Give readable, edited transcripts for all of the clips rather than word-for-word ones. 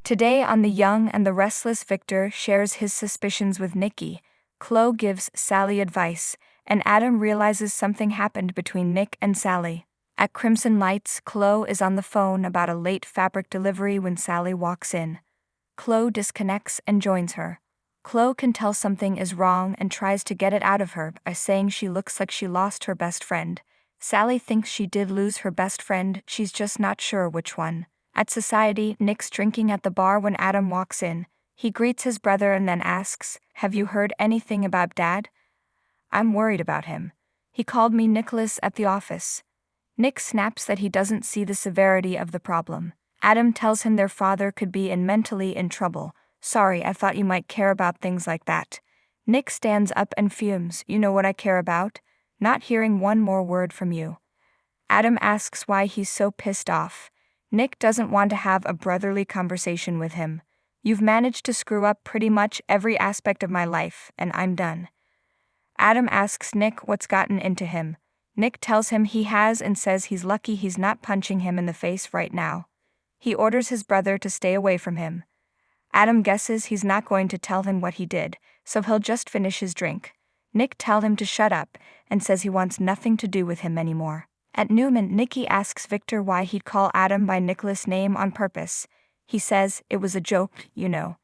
Today on The Young and the Restless, Victor shares his suspicions with Nikki, Chloe gives Sally advice, and Adam realizes something happened between Nick and Sally. At Crimson Lights, Chloe is on the phone about a late fabric delivery when Sally walks in. Chloe disconnects and joins her. Chloe can tell something is wrong and tries to get it out of her by saying she looks like she lost her best friend. Sally thinks she did lose her best friend, she's just not sure which one. At Society, Nick's drinking at the bar when Adam walks in. He greets his brother and then asks, "Have you heard anything about Dad?" "I'm worried about him. He called me Nicholas at the office." Nick snaps that he doesn't see the severity of the problem. Adam tells him their father could be mentally in trouble. "Sorry, I thought you might care about things like that." Nick stands up and fumes. "You know what I care about? Not hearing one more word from you." Adam asks why he's so pissed off. Nick doesn't want to have a brotherly conversation with him. "You've managed to screw up pretty much every aspect of my life, and I'm done." Adam asks Nick what's gotten into him. Nick tells him he has and says he's lucky he's not punching him in the face right now. He orders his brother to stay away from him. Adam guesses he's not going to tell him what he did, so he'll just finish his drink. Nick tells him to shut up and says he wants nothing to do with him anymore. At Newman, Nikki asks Victor why he'd call Adam by Nicholas' name on purpose. He says it was a joke, you know.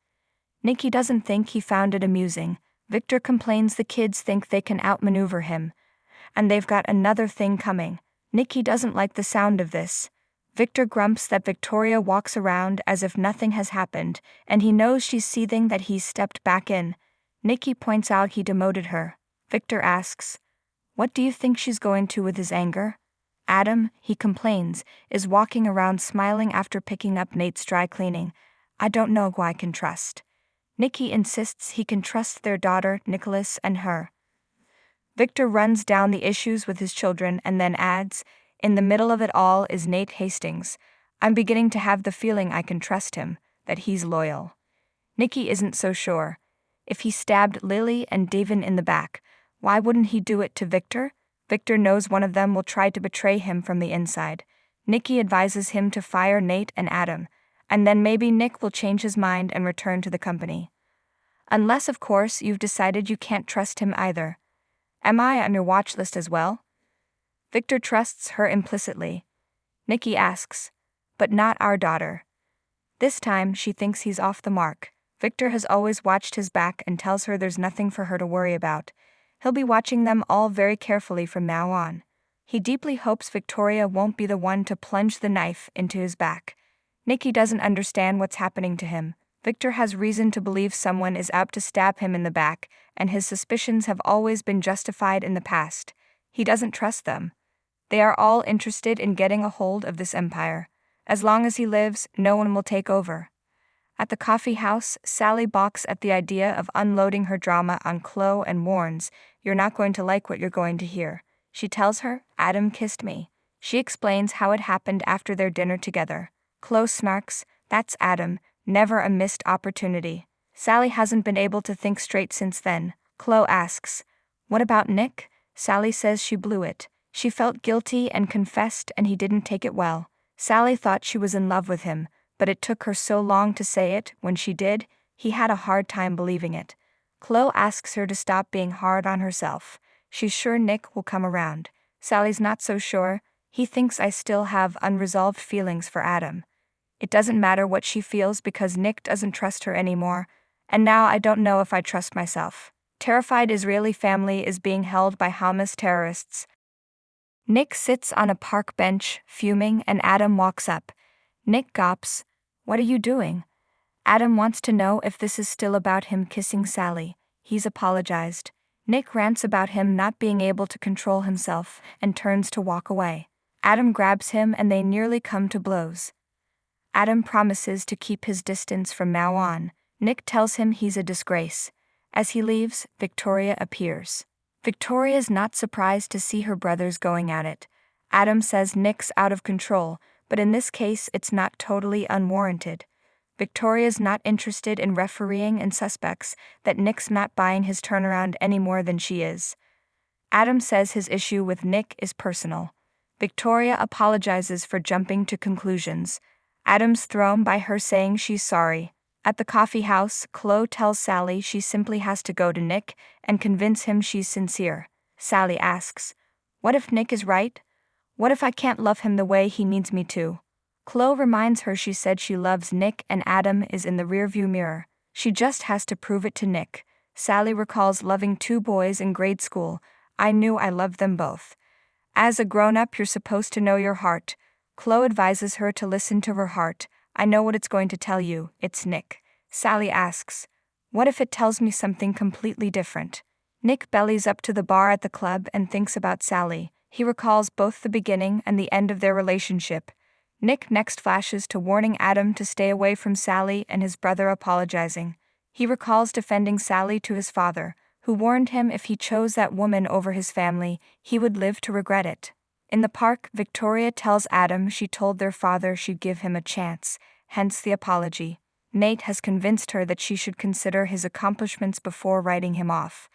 Nikki doesn't think he found it amusing. Victor complains the kids think they can outmaneuver him, and they've got another thing coming. Nikki doesn't like the sound of this. Victor grumps that Victoria walks around as if nothing has happened, and he knows she's seething that he's stepped back in. Nikki points out he demoted her. Victor asks, "What do you think she's going to with his anger?" Adam, he complains, is walking around smiling after picking up Nate's dry cleaning. "I don't know who I can trust." Nikki insists he can trust their daughter, Nicholas, and her. Victor runs down the issues with his children and then adds, "In the middle of it all is Nate Hastings. I'm beginning to have the feeling I can trust him, that he's loyal." Nikki isn't so sure. If he stabbed Lily and Davin in the back, why wouldn't he do it to Victor? Victor knows one of them will try to betray him from the inside. Nikki advises him to fire Nate and Adam, and then maybe Nick will change his mind and return to the company. Unless, of course, you've decided you can't trust him either. Am I on your watch list as well? Victor trusts her implicitly. Nikki asks, "But not our daughter." This time, she thinks he's off the mark. Victor has always watched his back and tells her there's nothing for her to worry about. He'll be watching them all very carefully from now on. He deeply hopes Victoria won't be the one to plunge the knife into his back. Nikki doesn't understand what's happening to him. Victor has reason to believe someone is out to stab him in the back, and his suspicions have always been justified in the past. He doesn't trust them. They are all interested in getting a hold of this empire. As long as he lives, no one will take over. At the coffee house, Sally balks at the idea of unloading her drama on Chloe and warns, "You're not going to like what you're going to hear." She tells her, "Adam kissed me." She explains how it happened after their dinner together. Chloe snarks, "That's Adam, never a missed opportunity." Sally hasn't been able to think straight since then. Chloe asks, "What about Nick?" Sally says she blew it. She felt guilty and confessed, and he didn't take it well. Sally thought she was in love with him, but it took her so long to say it. When she did, he had a hard time believing it. Chloe asks her to stop being hard on herself. She's sure Nick will come around. Sally's not so sure. "He thinks I still have unresolved feelings for Adam. It doesn't matter what she feels because Nick doesn't trust her anymore, and now I don't know if I trust myself." Terrified Israeli family is being held by Hamas terrorists. Nick sits on a park bench, fuming, and Adam walks up. Nick gawps, "What are you doing?" Adam wants to know if this is still about him kissing Sally. He's apologized. Nick rants about him not being able to control himself and turns to walk away. Adam grabs him and they nearly come to blows. Adam promises to keep his distance from now on. Nick tells him he's a disgrace. As he leaves, Victoria appears. Victoria's not surprised to see her brothers going at it. Adam says Nick's out of control, but in this case it's not totally unwarranted. Victoria's not interested in refereeing and suspects that Nick's not buying his turnaround any more than she is. Adam says his issue with Nick is personal. Victoria apologizes for jumping to conclusions. Adam's thrown by her saying she's sorry. At the coffee house, Chloe tells Sally she simply has to go to Nick and convince him she's sincere. Sally asks, "What if Nick is right? What if I can't love him the way he needs me to?" Chloe reminds her she said she loves Nick and Adam is in the rearview mirror. She just has to prove it to Nick. Sally recalls loving two boys in grade school. "I knew I loved them both. As a grown-up, you're supposed to know your heart." Chloe advises her to listen to her heart. "I know what it's going to tell you, it's Nick." Sally asks, "What if it tells me something completely different?" Nick bellies up to the bar at the club and thinks about Sally. He recalls both the beginning and the end of their relationship. Nick next flashes to warning Adam to stay away from Sally and his brother apologizing. He recalls defending Sally to his father, who warned him if he chose that woman over his family, he would live to regret it. In the park, Victoria tells Adam she told their father she'd give him a chance, hence the apology. Nate has convinced her that she should consider his accomplishments before writing him off.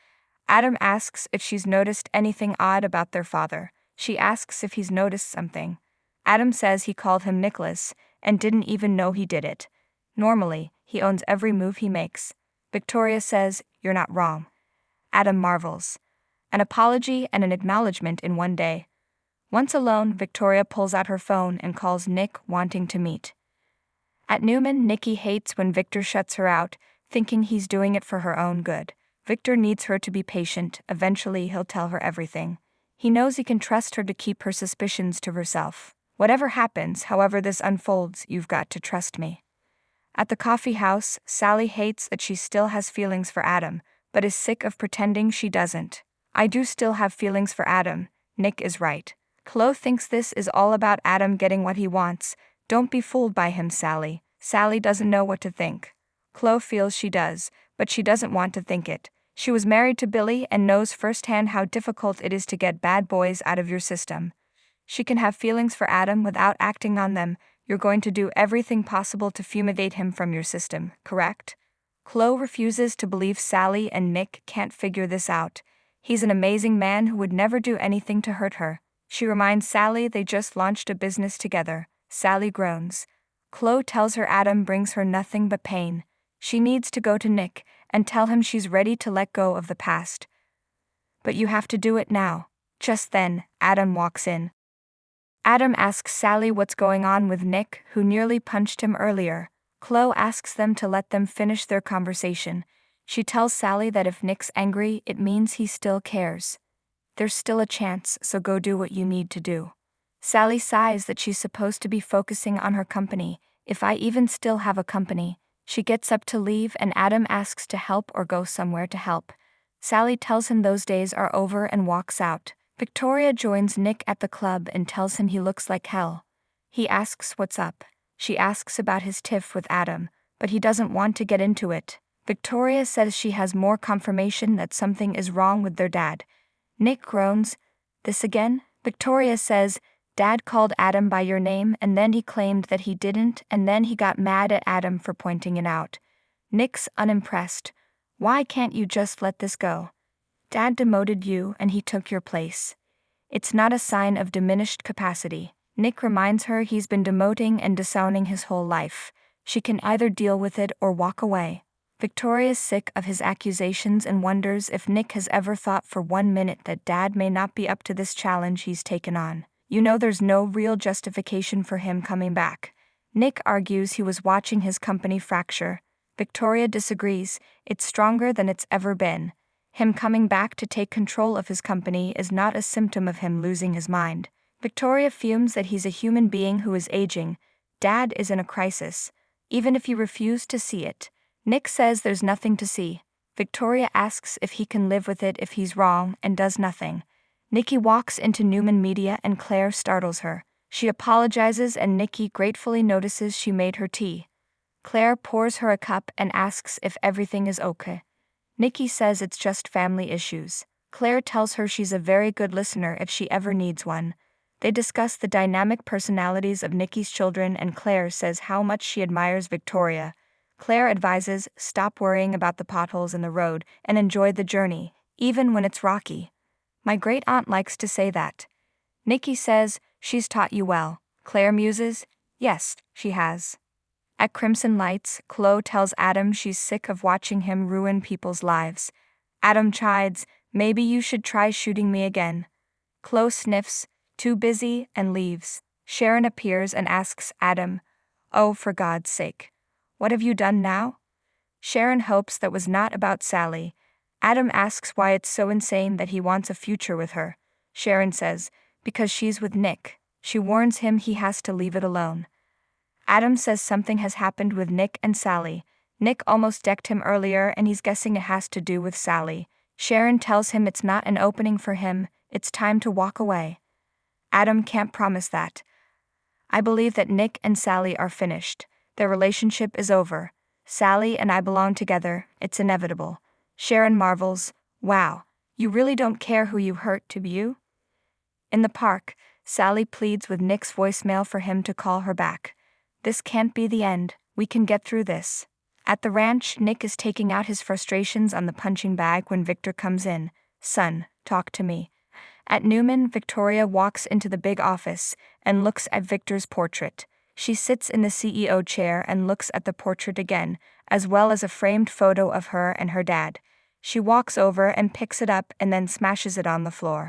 Adam asks if she's noticed anything odd about their father. She asks if he's noticed something. Adam says he called him Nicholas and didn't even know he did it. Normally, he owns every move he makes. Victoria says, "You're not wrong." Adam marvels. An apology and an acknowledgement in one day. Once alone, Victoria pulls out her phone and calls Nick, wanting to meet. At Newman, Nikki hates when Victor shuts her out, thinking he's doing it for her own good. Victor needs her to be patient. Eventually, he'll tell her everything. He knows he can trust her to keep her suspicions to herself. "Whatever happens, however this unfolds, you've got to trust me." At the coffee house, Sally hates that she still has feelings for Adam, but is sick of pretending she doesn't. "I do still have feelings for Adam," Nick is right. Chloe thinks this is all about Adam getting what he wants. "Don't be fooled by him, Sally." Sally doesn't know what to think. Chloe feels she does, but she doesn't want to think it. She was married to Billy and knows firsthand how difficult it is to get bad boys out of your system. She can have feelings for Adam without acting on them. You're going to do everything possible to fumigate him from your system, correct? Chloe refuses to believe Sally and Nick can't figure this out. He's an amazing man who would never do anything to hurt her. She reminds Sally they just launched a business together. Sally groans. Chloe tells her Adam brings her nothing but pain. She needs to go to Nick and tell him she's ready to let go of the past. "But you have to do it now." Just then, Adam walks in. Adam asks Sally what's going on with Nick, who nearly punched him earlier. Chloe asks them to let them finish their conversation. She tells Sally that if Nick's angry, it means he still cares. There's still a chance, so go do what you need to do. Sally sighs that she's supposed to be focusing on her company. "If I even still have a company." She gets up to leave and Adam asks to help or go somewhere to help. Sally tells him those days are over and walks out. Victoria joins Nick at the club and tells him he looks like hell. He asks what's up. She asks about his tiff with Adam, but he doesn't want to get into it. Victoria says she has more confirmation that something is wrong with their dad. Nick groans. "This again?" Victoria says, "Dad called Adam by your name and then he claimed that he didn't and then he got mad at Adam for pointing it out." Nick's unimpressed. "Why can't you just let this go? Dad demoted you and he took your place. It's not a sign of diminished capacity." Nick reminds her he's been demoting and disowning his whole life. She can either deal with it or walk away. Victoria's sick of his accusations and wonders if Nick has ever thought for 1 minute that Dad may not be up to this challenge he's taken on. You know there's no real justification for him coming back. Nick argues he was watching his company fracture. Victoria disagrees. It's stronger than it's ever been. Him coming back to take control of his company is not a symptom of him losing his mind. Victoria fumes that he's a human being who is aging. Dad is in a crisis, even if you refuse to see it. Nick says there's nothing to see. Victoria asks if he can live with it if he's wrong and does nothing. Nikki walks into Newman Media and Claire startles her. She apologizes and Nikki gratefully notices she made her tea. Claire pours her a cup and asks if everything is okay. Nikki says it's just family issues. Claire tells her she's a very good listener if she ever needs one. They discuss the dynamic personalities of Nikki's children and Claire says how much she admires Victoria. Claire advises, stop worrying about the potholes in the road and enjoy the journey, even when it's rocky. My great-aunt likes to say that. Nikki says, she's taught you well. Claire muses, Yes, she has. At Crimson Lights, Chloe tells Adam she's sick of watching him ruin people's lives. Adam chides, maybe you should try shooting me again. Chloe sniffs, too busy, and leaves. Sharon appears and asks Adam, oh, for God's sake. What have you done now? Sharon hopes that was not about Sally. Adam asks why it's so insane that he wants a future with her. Sharon says, because she's with Nick. She warns him he has to leave it alone. Adam says something has happened with Nick and Sally. Nick almost decked him earlier and he's guessing it has to do with Sally. Sharon tells him it's not an opening for him, it's time to walk away. Adam can't promise that. I believe that Nick and Sally are finished. Their relationship is over. Sally and I belong together, it's inevitable. Sharon marvels, wow, you really don't care who you hurt, do you? In the park, Sally pleads with Nick's voicemail for him to call her back. This can't be the end, we can get through this. At the ranch, Nick is taking out his frustrations on the punching bag when Victor comes in. Son, talk to me. At Newman, Victoria walks into the big office and looks at Victor's portrait. She sits in the CEO chair and looks at the portrait again, as well as a framed photo of her and her dad. She walks over and picks it up and then smashes it on the floor.